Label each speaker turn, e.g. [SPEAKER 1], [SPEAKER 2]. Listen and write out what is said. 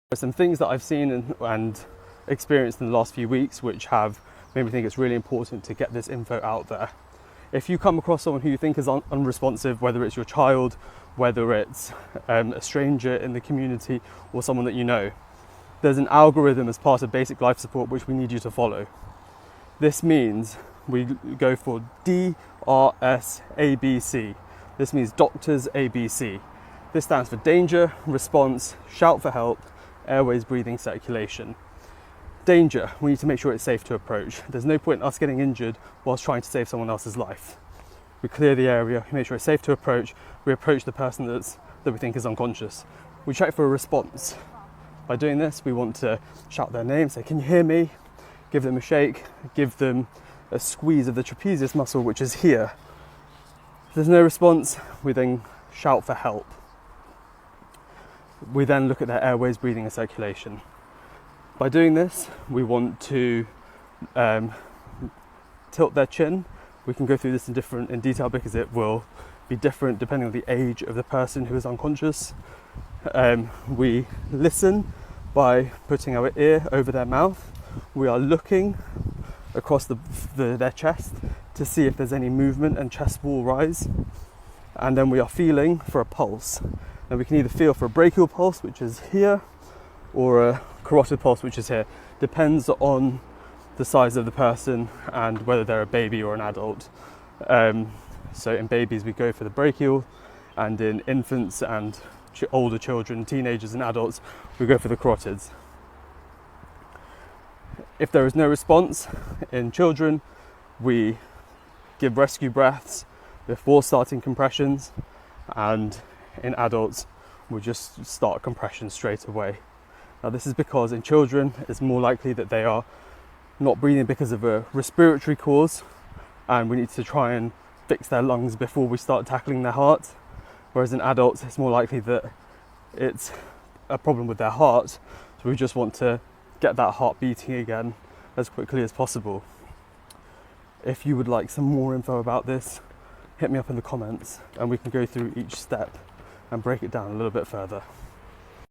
[SPEAKER 1] There's some things that I've seen and experienced in the last few weeks which have made me think it's really important to get this info out there. If you come across someone who you think is unresponsive, whether it's your child, whether it's a stranger in the community or someone that you know, there's an algorithm as part of basic life support which we need you to follow. This means we go for DRS-ABC. This means Doctors ABC. This stands for danger, response, shout for help, airways, breathing, circulation. Danger, we need to make sure it's safe to approach. There's no point in us getting injured whilst trying to save someone else's life. We clear the area, we make sure it's safe to approach, we approach the person that we think is unconscious. We check for a response. By doing this, we want to shout their name, say, "Can you hear me?" Give them a shake, give them a squeeze of the trapezius muscle, which is here. If there's no response, we then shout for help. We then look at their airways, breathing and circulation. By doing this, we want to tilt their chin. We can go through this in detail because it will be different depending on the age of the person who is unconscious. We listen by putting our ear over their mouth. We are looking across their chest to see if there's any movement and chest wall rise. And then we are feeling for a pulse. Now we can either feel for a brachial pulse, which is here, or a carotid pulse, which is here. Depends on the size of the person and whether they're a baby or an adult. So in babies we go for the brachial, and in infants and older children, teenagers and adults, we go for the carotids. If there is no response in children, we give rescue breaths before starting compressions, and in adults we just start compression straight away. Now this is because in children it's more likely that they are not breathing because of a respiratory cause, and we need to try and fix their lungs before we start tackling their heart, whereas in adults it's more likely that it's a problem with their heart, so we just want to get that heart beating again as quickly as possible. If you would like some more info about this, hit me up in the comments and we can go through each step and break it down a little bit further.